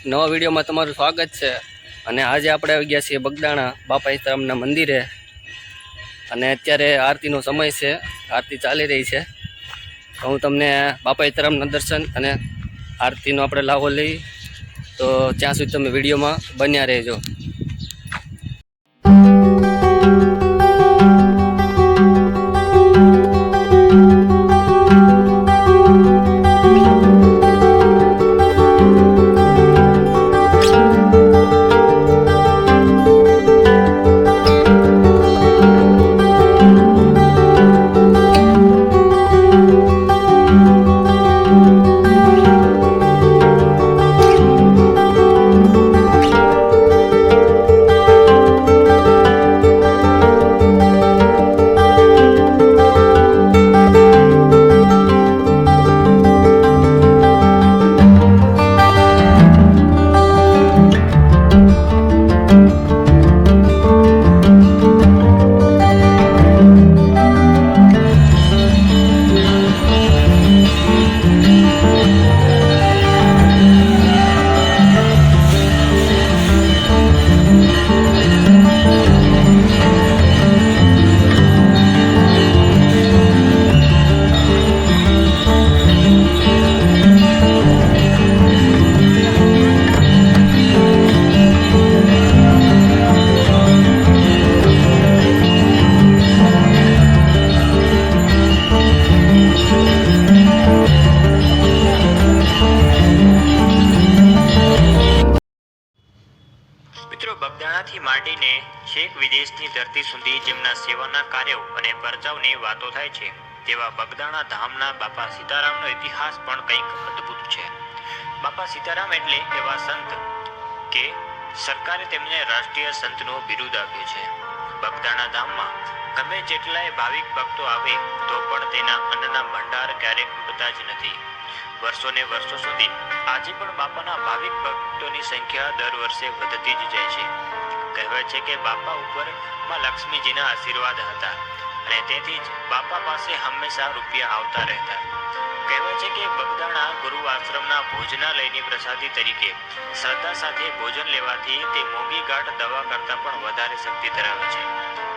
નવા વિડીયોમાં તમારું સ્વાગત છે। અને આજે આપણે આવી ગયા છીએ બગદાણા બાપા સીતારામના મંદિરે અને અત્યારે આરતીનો સમય છે, આરતી ચાલી રહી છે। તો હું તમને બાપા સીતારામના દર્શન અને આરતીનો આપણે લાવો લઈ, તો ત્યાં સુધી તમે વિડીયોમાં બન્યા રહેજો। મિત્રો, બગદાણાથી માંડીને છેક વિદેશની ધરતી સુધી જેમના સેવાના કાર્યો અને પરચાવની વાતો થાય છે, તેવા બગદાણા ધામના બાપા સીતારામનો ઇતિહાસ પણ કંઈક અદ્ભુત છે। બાપા સીતારામ એટલે એવા સંત કે સરકારે તેમને રાષ્ટ્રીય સંતનો બિરુદ આપ્યું છે। બગદાણા ધામમાં ગમે જેટલાય ભાવિક ભક્તો આવે તો પણ તેના અન્નના ભંડાર ક્યારેક ખૂટતા જ નથી। વર્ષોને વર્ષો સુધી આજે પણ બાપાના ભાવિક ભક્તોની સંખ્યા દર વર્ષે વધતી જ જાય છે। કહેવાય છે કે બાપા ઉપર માં લક્ષ્મીજીના આશીર્વાદ હતા અને તેથી જ બાપા પાસે હંમેશા રૂપિયા આવતા રહેતા। કહેવાય છે કે બગદાણા ગુરુ આશ્રમના ભોજનાલયની પ્રસાદી તરીકે શ્રદ્ધા સાથે ભોજન લેવાથી તે મોંઘી ગાંઠ દવા કરતાં પણ વધારે શક્તિ ધરાવે છે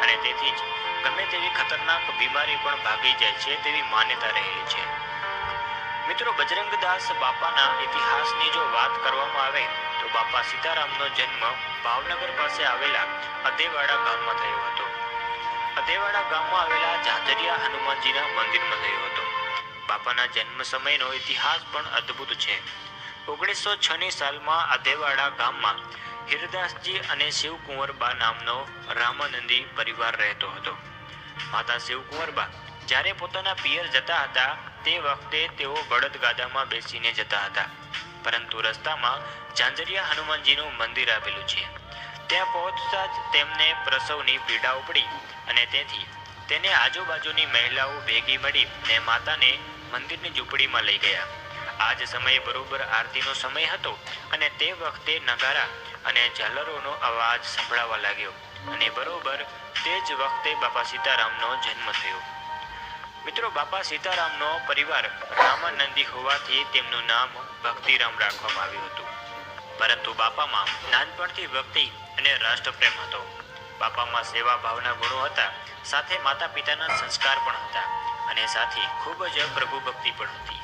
અને તેથી જ ગમે તેવી ખતરનાક બીમારી પણ ભાગી જાય છે તેવી માન્યતા રહેલી છે। મિત્રો, બજરંગદાસ બાપાના ઇતિહાસની જો વાત કરવામાં આવે તો બાપા સીતારામનો જન્મ ભાવનગર પાસે આવેલા અદેવાડા ગામમાં થયો હતો। અદેવાડા ગામમાં આવેલા ઝાંઝરિયા હનુમાનજીના મંદિરમાં થયો હતો। બાપાના જન્મ સમયનો ઇતિહાસ પણ અદ્ભુત છે। 1906ની સાલમાં અદેવાડા ગામમાં હીરદાસજી અને શિવકુંવરબા નામનો રામાનંદી પરિવાર રહેતો હતો। માતા શિવકુંવરબા જ્યારે પોતાના પિયર જતા હતા તે વખતે તેઓ બળદગાડામાં બેસીને જતા હતા, પરંતુ રસ્તામાં ઝાંઝરિયા હનુમાનજીનું મંદિર આવેલું છે। ત્યાં પહોંચતા જ તેમને પ્રસવની પીડા ઉપડી અને તેથી તેને આજુબાજુની મહિલાઓ ભેગી મળી અને માતાને મંદિરની ઝૂંપડીમાં લઈ ગયા। આ જ સમયે બરોબર આરતીનો સમય હતો અને તે વખતે નગારા અને ઝાલરોનો અવાજ સંભળાવા લાગ્યો અને બરોબર તે જ વખતે બાપા સીતારામનો જન્મ થયો। મિત્રો, બાપા સીતારામનો પરિવાર રામાનંદી હોવાથી તેમનું નામ ભક્તિરામ રાખવામાં આવ્યું હતું, પરંતુ બાપામાં નાનપણથી ભક્તિ અને રાષ્ટ્રપ્રેમ હતો। બાપામાં સેવા ભાવના ગુણો હતા, સાથે માતા પિતાના સંસ્કાર પણ હતા અને સાથે ખૂબ જ પ્રભુ ભક્તિ પણ હતી।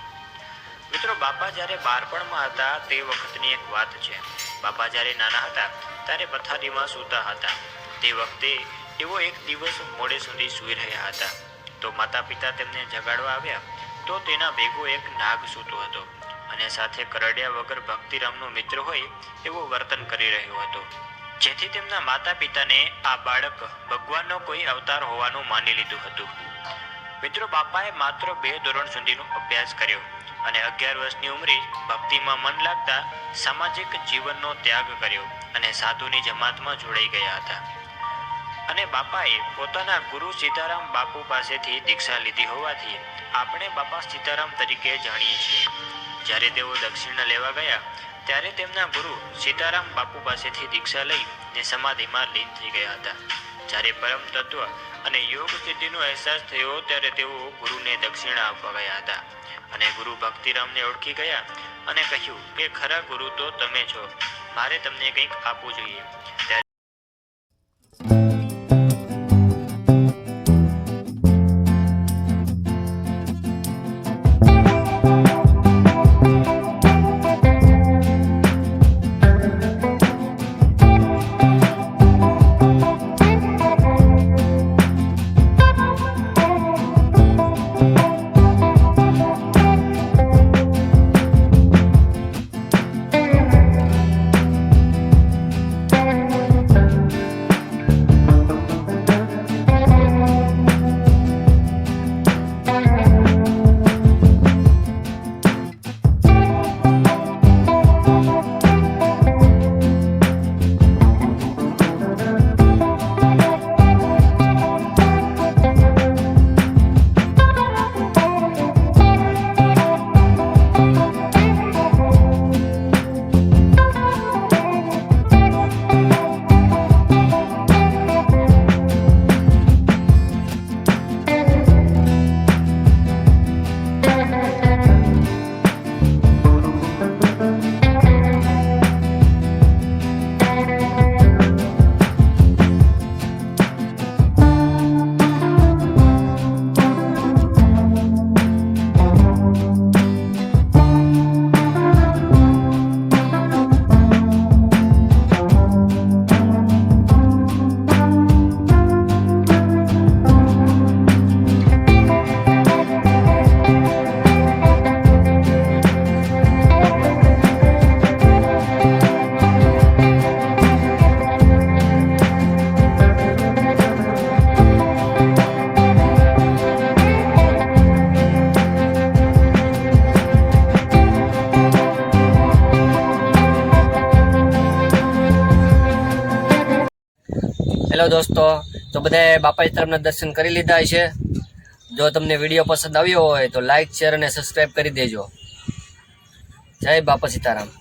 મિત્રો, બાપા જ્યારે બાળપણમાં હતા તે વખતની એક વાત છે। બાપા જ્યારે નાના હતા ત્યારે પથારીમાં સૂતા હતા। તે વખતે તેઓ એક દિવસ મોડે સુધી સૂઈ રહ્યા હતા તો માતા પિતા તેમને જગાડવા આવ્યા તો તેના ભેગો એક નાગ સૂતો હતો અને સાથે કરડ્યા વગર ભક્તિરામનો મિત્ર હોય એવું વર્તન કરી રહ્યો હતો, જેથી તેમના માતા પિતાને આ બાળક ભગવાનનો કોઈ અવતાર હોવાનું માની લીધું હતું। મિત્રો, બાપાએ માત્ર 2 ધોરણ સુધીનો અભ્યાસ કર્યો અને 11 વર્ષની ઉંમરે ભક્તિમાં મન લાગતા સામાજિક જીવનનો ત્યાગ કર્યો અને સાધુની જમાતમાં જોડાઈ ગયા હતા અને બાપાએ પોતાના ગુરુ સીતારામ બાપુ પાસેથી દીક્ષા લીધી હોવાથી આપણે બાપા સીતારામ તરીકે જાણીએ છીએ। જ્યારે તેઓ દક્ષિણ લેવા ગયા ત્યારે તેમના ગુરુ સીતારામ બાપુ પાસેથી દીક્ષા લઈને સમાધિમાં લીન થઈ ગયા હતા। જ્યારે પરમ તત્વ અને યોગ સિદ્ધિનો અહેસાસ થયો ત્યારે તેઓ ગુરુને દક્ષિણા આપવા ગયા હતા અને ગુરુ ભક્તિરામને ઓળખી ગયા અને કહ્યું કે ખરા ગુરુ તો તમે છો, મારે તમને કંઈક આપવું જોઈએ. ત્યારે હેલો દોસ્તો, તો બધાએ બાપા સીતારામના દર્શન કરી લીધા છે. જો તમને વિડીયો પસંદ આવ્યો હોય તો લાઈક, શેર અને સબસ્ક્રાઈબ કરી દેજો. જય બાપા સીતારામ.